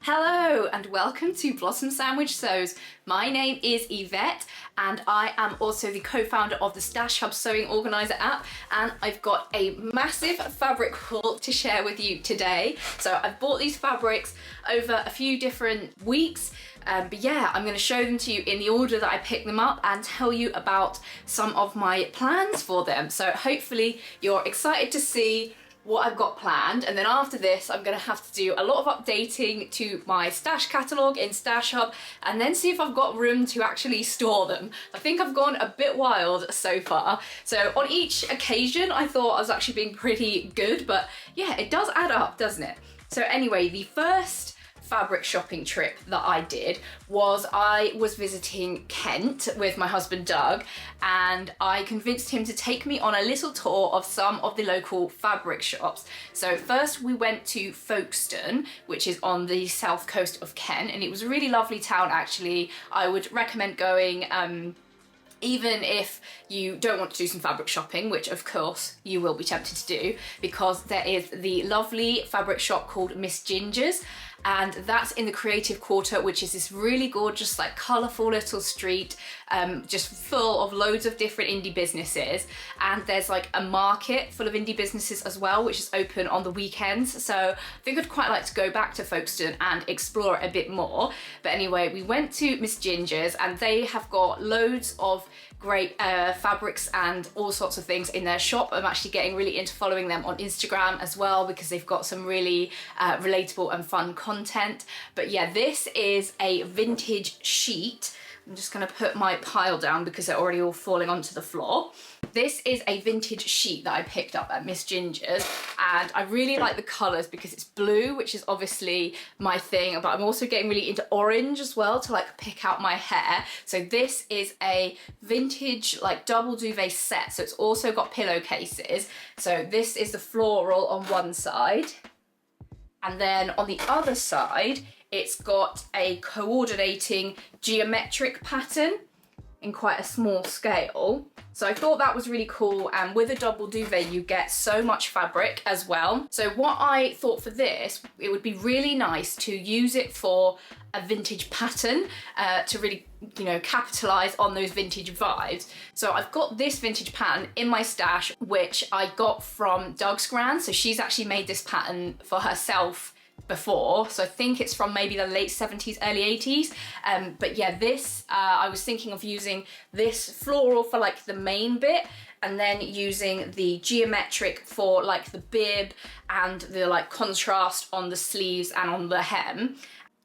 Hello and welcome to Blossom Sandwich Sews. My name is Yvette and I am also the co-founder of the Stash Hub Sewing Organizer app, and I've got a massive fabric haul to share with you today. So I've bought these fabrics over a few different weeks, but yeah, I'm going to show them to you in the order that I picked them up and tell you about some of my plans for them. So hopefully you're excited to see what I've got planned, and then after this I'm going to have to do a lot of updating to my stash catalogue in Stash Hub and then see if I've got room to actually store them. I think I've gone a bit wild so far. So on each occasion I thought I was actually being pretty good, but yeah, it does add up, doesn't it? So anyway, the first fabric shopping trip that I did was I was visiting Kent with my husband Doug, and I convinced him to take me on a little tour of some of the local fabric shops. So first we went to Folkestone, which is on the south coast of Kent, and it was a really lovely town actually. I would recommend going even if you don't want to do some fabric shopping, which of course you will be tempted to do, because there is the lovely fabric shop called Miss Ginger's, and that's in the Creative Quarter, which is this really gorgeous, like colourful little street, just full of loads of different indie businesses. And there's like a market full of indie businesses as well, which is open on the weekends. So I think I'd quite like to go back to Folkestone and explore it a bit more. But anyway, we went to Miss Ginger's and they have got loads of great fabrics and all sorts of things in their shop. I'm actually getting really into following them on Instagram as well, because they've got some really relatable and fun content. But yeah, this is a vintage sheet. I'm just gonna put my pile down because they're already all falling onto the floor. This is a vintage sheet that I picked up at Miss Ginger's, and I really like the colours because it's blue, which is obviously my thing, but I'm also getting really into orange as well to like pick out my hair. So this is a vintage like double duvet set, so it's also got pillowcases. So this is the floral on one side, and then on the other side it's got a coordinating geometric pattern in quite a small scale. So I thought that was really cool, and with a double duvet you get so much fabric as well. So what I thought for this, it would be really nice to use it for a vintage pattern to really, you know, capitalize on those vintage vibes. So I've got this vintage pattern in my stash, which I got from Doug's gran. So she's actually made this pattern for herself before, so I think it's from maybe the late 70s, early 80s. But yeah, this I was thinking of using this floral for like the main bit, and then using the geometric for like the bib and the like contrast on the sleeves and on the hem.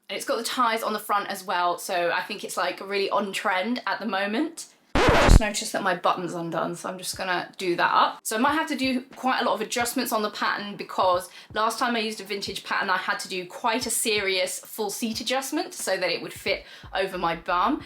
And it's got the ties on the front as well, so I think it's like really on trend at the moment. I just noticed that my button's undone, so I'm just gonna do that up. So I might have to do quite a lot of adjustments on the pattern, because last time I used a vintage pattern I had to do quite a serious full seat adjustment so that it would fit over my bum.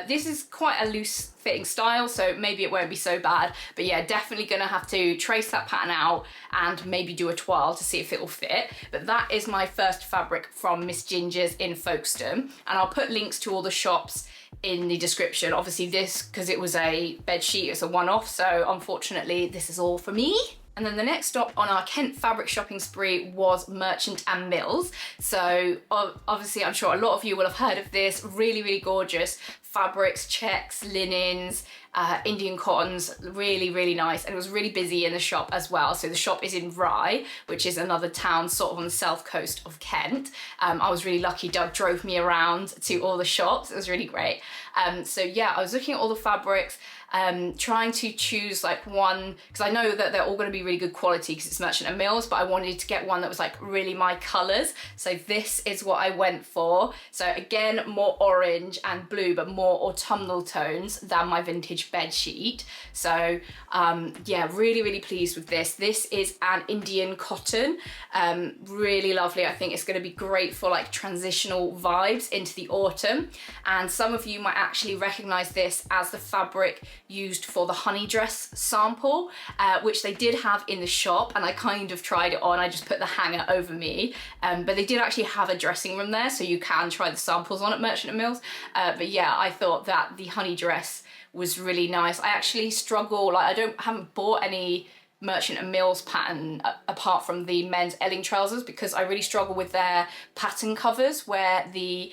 This is quite a loose fitting style, so maybe it won't be so bad, but yeah, definitely gonna have to trace that pattern out and maybe do a toile to see if it will fit. But that is my first fabric from Miss Ginger's in Folkestone, and I'll put links to all the shops in the description. Obviously this, because it was a bed sheet, it's a one-off, so unfortunately this is all for me. And then the next stop on our Kent fabric shopping spree was Merchant and Mills. So obviously I'm sure a lot of you will have heard of this. Really, really gorgeous fabrics, checks, linens, Indian cottons, really, really nice. And it was really busy in the shop as well. So the shop is in Rye, which is another town sort of on the south coast of Kent. I was really lucky. Doug drove me around to all the shops. It was really great. So yeah, I was looking at all the fabrics, trying to choose like one, because I know that they're all going to be really good quality because it's Merchant and Mills, but I wanted to get one that was like really my colours. So this is what I went for. So again, more orange and blue, but more autumnal tones than my vintage bed sheet. So yeah, really, really pleased with this. This is an Indian cotton, really lovely. I think it's going to be great for like transitional vibes into the autumn. And some of you might actually recognise this as the fabric used for the honey dress sample, which they did have in the shop, and I kind of tried it on. I just put the hanger over me, but they did actually have a dressing room there, so you can try the samples on at Merchant and Mills. But yeah, I thought that the honey dress was really nice. I actually struggle, like I haven't bought any Merchant and Mills pattern apart from the men's Elling trousers, because I really struggle with their pattern covers where the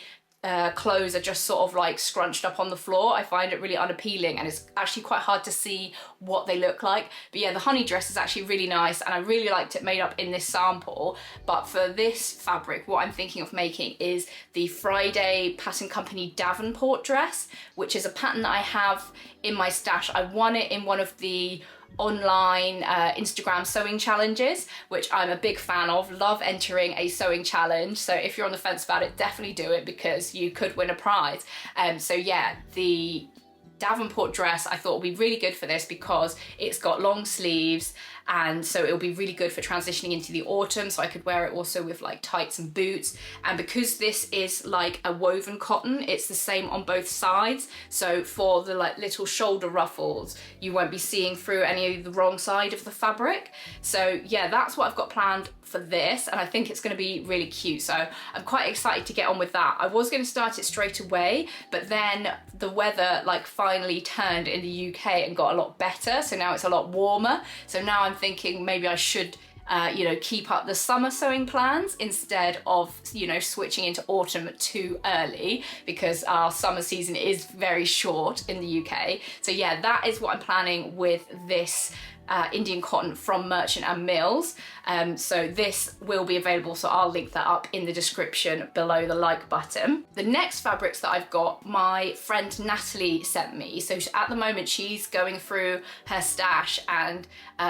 clothes are just sort of like scrunched up on the floor. I find it really unappealing, and it's actually quite hard to see what they look like. But yeah, the honey dress is actually really nice, and I really liked it made up in this sample. But for this fabric, what I'm thinking of making is the Friday Pattern Company Davenport dress, which is a pattern that I have in my stash. I won it in one of the online Instagram sewing challenges, which I'm a big fan of. Love entering a sewing challenge, so if you're on the fence about it, definitely do it because you could win a prize. So yeah, the Davenport dress I thought would be really good for this because it's got long sleeves, and so it'll be really good for transitioning into the autumn, so I could wear it also with like tights and boots. And because this is like a woven cotton, it's the same on both sides, so for the like little shoulder ruffles you won't be seeing through any of the wrong side of the fabric. So yeah, that's what I've got planned for this, and I think it's going to be really cute, so I'm quite excited to get on with that. I was going to start it straight away, but then the weather like finally turned in the UK and got a lot better, so now it's a lot warmer. So now I'm thinking maybe I should you know, keep up the summer sewing plans instead of, you know, switching into autumn too early, because our summer season is very short in the UK. So yeah, that is what I'm planning with this Indian cotton from Merchant and Mills. So this will be available, so I'll link that up in the description below the like button. The next fabrics that I've got, my friend Natalie sent me. So at the moment she's going through her stash and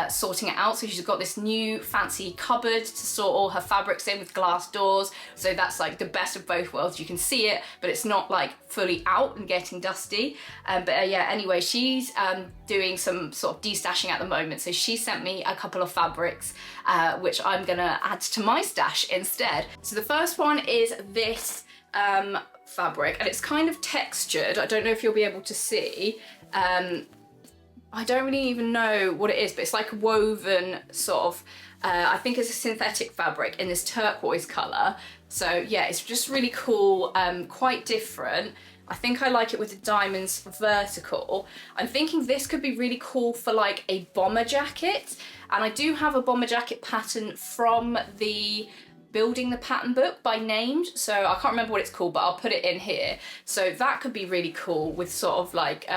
sorting it out. So she's got this new fancy cupboard to store all her fabrics in with glass doors. So that's like the best of both worlds. You can see it, but it's not like fully out and getting dusty. Yeah, anyway, she's doing some sort of destashing at the moment. So she sent me a couple of fabrics which I'm gonna add to my stash instead. So the first one is this fabric, and it's kind of textured. I don't know if you'll be able to see. I don't really even know what it is, but it's like a woven sort of, I think it's a synthetic fabric in this turquoise color. So yeah, it's just really cool, quite different. I think I like it with the diamonds vertical. I'm thinking this could be really cool for like a bomber jacket. And I do have a bomber jacket pattern from the Building the Pattern book by Named. So I can't remember what it's called, but I'll put it in here. So that could be really cool with sort of like,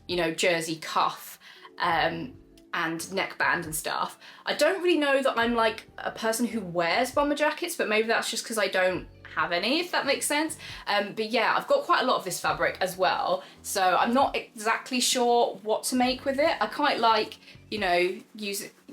you know, jersey cuff and neckband and stuff. I don't really know that I'm like a person who wears bomber jackets, but maybe that's just because I don't have any, if that makes sense. But yeah, I've got quite a lot of this fabric as well, so I'm not exactly sure what to make with it. I quite like, you know,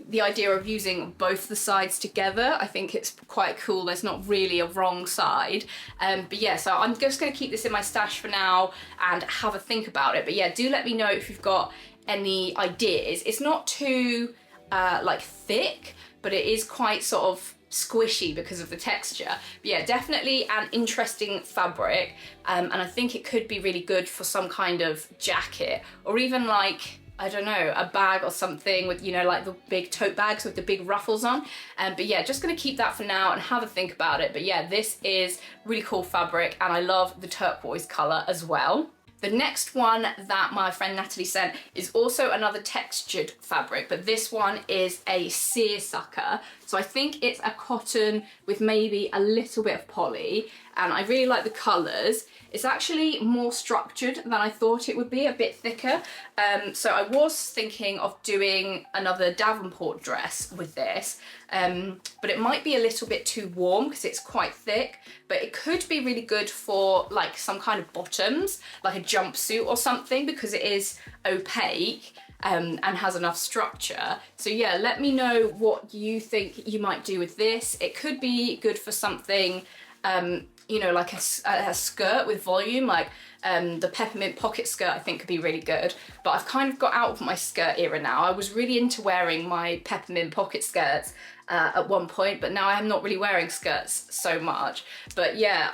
the idea of using both the sides together. I think it's quite cool. There's not really a wrong side. But yeah, so I'm just going to keep this in my stash for now and have a think about it. But yeah, do let me know if you've got any ideas. It's not too like thick, but it is quite sort of squishy because of the texture. But yeah, definitely an interesting fabric, and I think it could be really good for some kind of jacket, or even like, I don't know, a bag or something with, you know, like the big tote bags with the big ruffles on. But yeah, just gonna keep that for now and have a think about it. But yeah, this is really cool fabric, and I love the turquoise color as well. The next one that my friend Natalie sent is also another textured fabric, but this one is a seersucker. So I think it's a cotton with maybe a little bit of poly, and I really like the colours. It's actually more structured than I thought it would be, a bit thicker. So I was thinking of doing another Davenport dress with this, but it might be a little bit too warm because it's quite thick, but it could be really good for like some kind of bottoms, like a jumpsuit or something, because it is opaque. And has enough structure. So yeah, let me know what you think you might do with this. It could be good for something, you know, like a skirt with volume, like the peppermint pocket skirt I think could be really good. But I've kind of got out of my skirt era now. I was really into wearing my peppermint pocket skirts at one point, but now I'm not really wearing skirts so much. But yeah,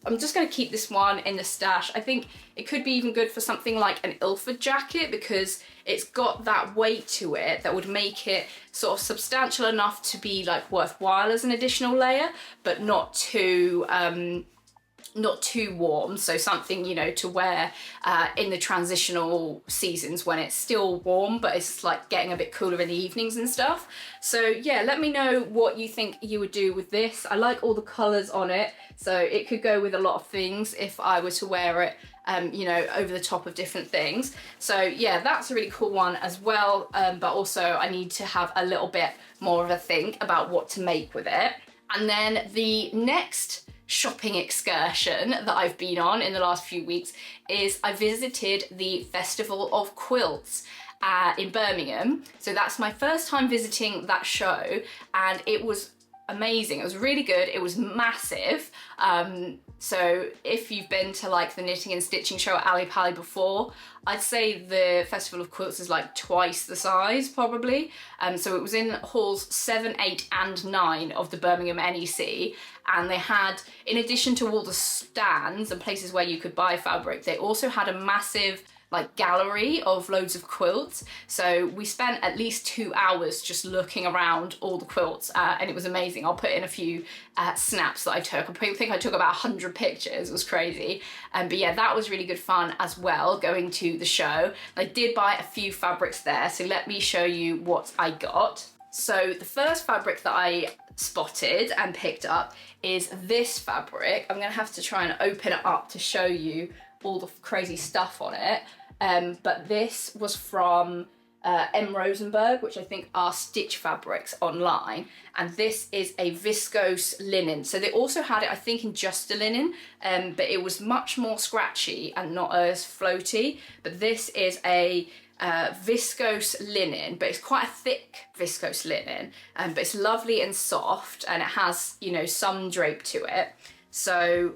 I'm just going to keep this one in the stash. I think it could be even good for something like an Ilford jacket, because it's got that weight to it that would make it sort of substantial enough to be like worthwhile as an additional layer, but not too not too warm, so something, you know, to wear in the transitional seasons when it's still warm but it's like getting a bit cooler in the evenings and stuff. So yeah, let me know what you think you would do with this. I like all the colours on it, so it could go with a lot of things if I were to wear it, you know, over the top of different things. So yeah, that's a really cool one as well, but also I need to have a little bit more of a think about what to make with it. And then the next shopping excursion that I've been on in the last few weeks is I visited the Festival of Quilts in Birmingham. So that's my first time visiting that show, and it was amazing. It was really good. It was massive. So if you've been to like the knitting and stitching show at Ali Pali before, I'd say the Festival of Quilts is like twice the size probably. So it was in halls 7, 8 and 9 of the Birmingham NEC, and they had, in addition to all the stands and places where you could buy fabric, they also had a massive like gallery of loads of quilts. So we spent at least 2 hours just looking around all the quilts, and it was amazing. I'll put in a few snaps that I took. I think I took about 100 pictures. It was crazy. But yeah, that was really good fun as well, going to the show. I did buy a few fabrics there, so let me show you what I got. So the first fabric that I spotted and picked up is this fabric. I'm gonna have to try and open it up to show you all the crazy stuff on it. But this was from M. Rosenberg, which I think are Stitch Fabrics online, and this is a viscose linen. So they also had it, I think, in just a linen, but it was much more scratchy and not as floaty. But this is a viscose linen, but it's quite a thick viscose linen, but it's lovely and soft, and it has, you know, some drape to it. So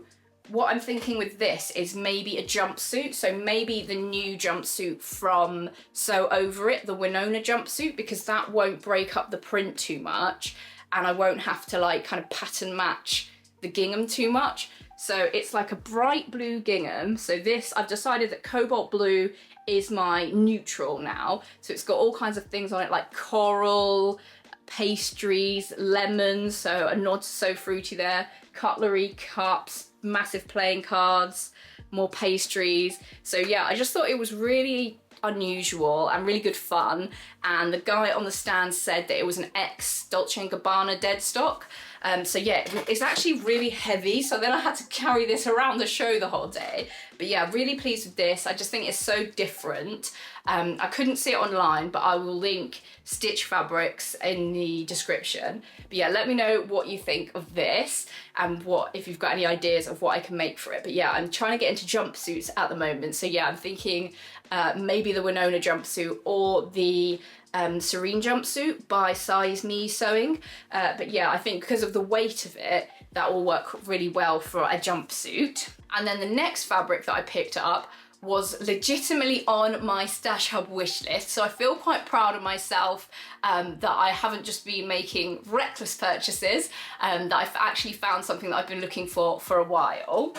what I'm thinking with this is maybe a jumpsuit, so maybe the new jumpsuit from Sew Over It, the Winona jumpsuit, because that won't break up the print too much, and I won't have to like kind of pattern match the gingham too much. So it's like a bright blue gingham. So this, I've decided that cobalt blue is my neutral now. So it's got all kinds of things on it like coral, pastries, lemons, so a nod to So Fruity there, cutlery, cups, massive playing cards, more pastries. So yeah, I just thought it was really unusual and really good fun, and the guy on the stand said that it was an ex Dolce & Gabbana dead stock. So yeah, it's actually really heavy, so then I had to carry this around the show the whole day. But yeah, really pleased with this. I just think it's so different. I couldn't see it online, but I will link Stitch Fabrics in the description. But yeah, let me know what you think of this, and if you've got any ideas of what I can make for it. But yeah, I'm trying to get into jumpsuits at the moment. So yeah, I'm thinking maybe the Winona jumpsuit or the Serene jumpsuit by Size Me Sewing. But yeah, I think because of the weight of it, that will work really well for a jumpsuit. And then the next fabric that I picked up was legitimately on my Stash Hub wish list. So I feel quite proud of myself that I haven't just been making reckless purchases, that I've actually found something that I've been looking for a while.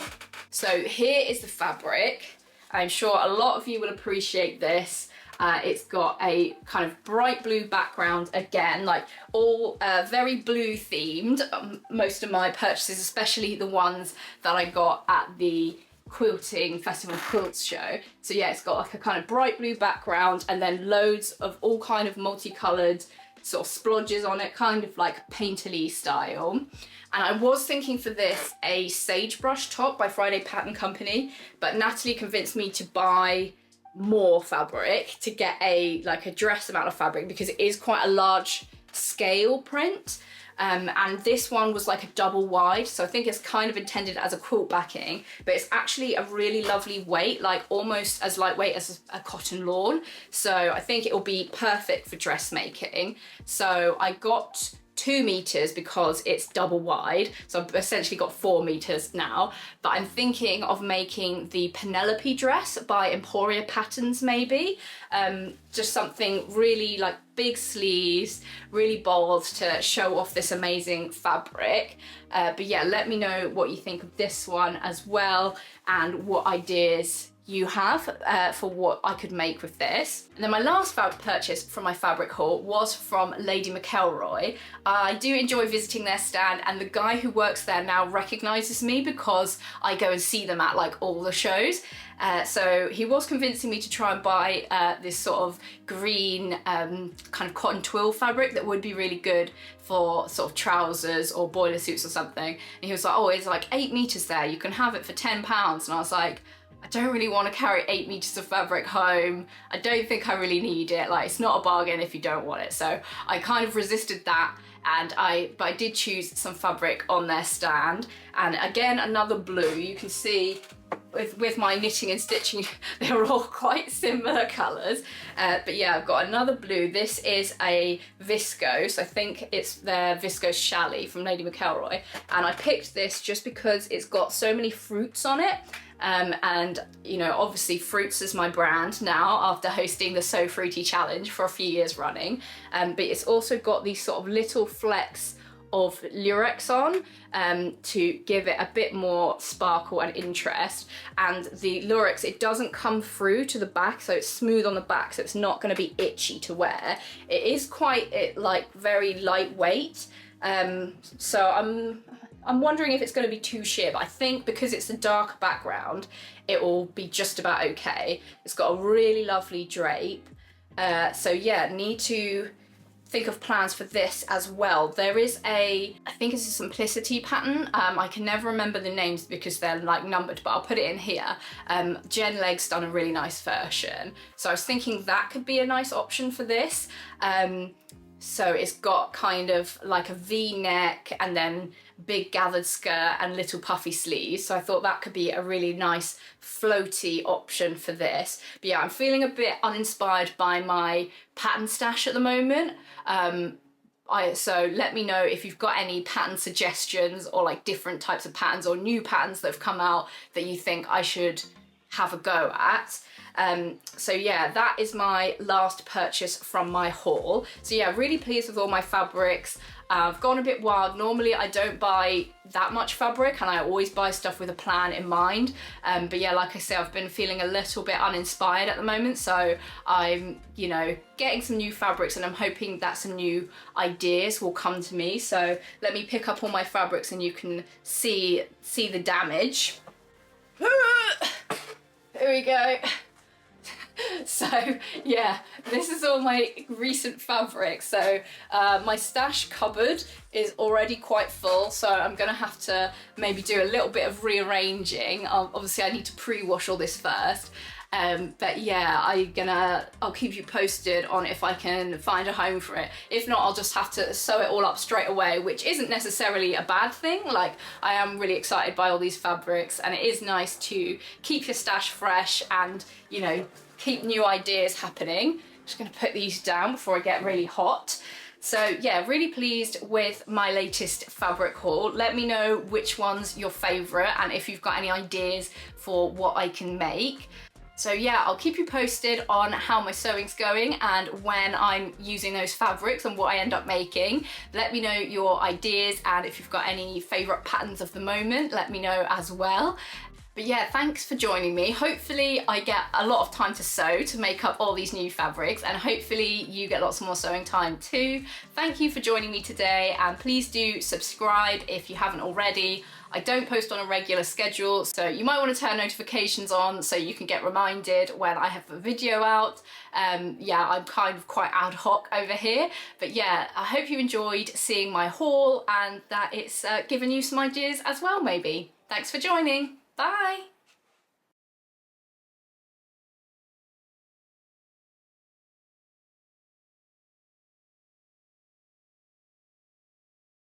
So here is the fabric. I'm sure a lot of you will appreciate this. It's got a kind of bright blue background again, like all very blue themed. Most of my purchases, especially the ones that I got at the Quilting Festival of Quilts show. So yeah, it's got like a kind of bright blue background and then loads of all kind of multicolored sort of splodges on it, kind of like painterly style. And I was thinking for this a sagebrush top by Friday Pattern Company, but Natalie convinced me to buy more fabric to get a dress amount of fabric, because it is quite a large scale print. And this one was like a double wide, so I think it's kind of intended as a quilt backing, but it's actually a really lovely weight, like almost as lightweight as a cotton lawn. So I think it will be perfect for dressmaking. So I got 2 meters because it's double wide, so I've essentially got 4 meters now. But I'm thinking of making the Penelope dress by Emporia Patterns, maybe. Just something really like big sleeves, really bold to show off this amazing fabric. But yeah, let me know what you think of this one as well, and what ideas you have for what I could make with this. And then my last purchase from my fabric haul was from Lady McElroy. I do enjoy visiting their stand, and the guy who works there now recognises me because I go and see them at like all the shows. So he was convincing me to try and buy this sort of green kind of cotton twill fabric that would be really good for sort of trousers or boiler suits or something. And he was like, oh, it's like 8 meters there, you can have it for £10. And I was like, I don't really want to carry 8 meters of fabric home. I don't think I really need it. Like, it's not a bargain if you don't want it. So I kind of resisted that, but I did choose some fabric on their stand. And again, another blue. You can see with my knitting and stitching, they're all quite similar colours. But yeah, I've got another blue. This is a viscose. I think it's their viscose chalet from Lady McElroy. And I picked this just because it's got so many fruits on it. And you know, obviously fruits is my brand now after hosting the So Fruity challenge for a few years running. But it's also got these sort of little flecks of lurex on to give it a bit more sparkle and interest. And the lurex, it doesn't come through to the back, so it's smooth on the back, so it's not going to be itchy to wear. It is quite like very lightweight. So I'm wondering if it's going to be too sheer, but I think because it's a dark background, it will be just about okay. It's got a really lovely drape. So yeah, need to think of plans for this as well. There is I think it's a Simplicity pattern. I can never remember the names because they're like numbered, but I'll put it in here. Jen Legg's done a really nice version. So I was thinking that could be a nice option for this. So it's got kind of like a V-neck and then big gathered skirt and little puffy sleeves. So I thought that could be a really nice floaty option for this. But yeah, I'm feeling a bit uninspired by my pattern stash at the moment. So let me know if you've got any pattern suggestions or like different types of patterns or new patterns that have come out that you think I should have a go at. So yeah, that is my last purchase from my haul. So yeah, really pleased with all my fabrics. I've gone a bit wild. Normally I don't buy that much fabric and I always buy stuff with a plan in mind. But yeah, like I say, I've been feeling a little bit uninspired at the moment. So I'm, you know, getting some new fabrics and I'm hoping that some new ideas will come to me. So let me pick up all my fabrics and you can see the damage. Here we go. So yeah, this is all my recent fabric. So my stash cupboard is already quite full, so I'm gonna have to maybe do a little bit of rearranging. Obviously I need to pre-wash all this first. But yeah, I'll keep you posted on if I can find a home for it. If not, I'll just have to sew it all up straight away, which isn't necessarily a bad thing. Like, I am really excited by all these fabrics and it is nice to keep your stash fresh and, you know, keep new ideas happening. Just gonna put these down before I get really hot. So yeah, really pleased with my latest fabric haul. Let me know which one's your favorite and if you've got any ideas for what I can make. So yeah, I'll keep you posted on how my sewing's going and when I'm using those fabrics and what I end up making. Let me know your ideas and if you've got any favorite patterns of the moment, let me know as well. But yeah, thanks for joining me. Hopefully I get a lot of time to sew to make up all these new fabrics and hopefully you get lots more sewing time too. Thank you for joining me today and please do subscribe if you haven't already. I don't post on a regular schedule, so you might want to turn notifications on so you can get reminded when I have a video out. Yeah, I'm kind of quite ad hoc over here, but yeah, I hope you enjoyed seeing my haul and that it's given you some ideas as well maybe. Thanks for joining. Bye!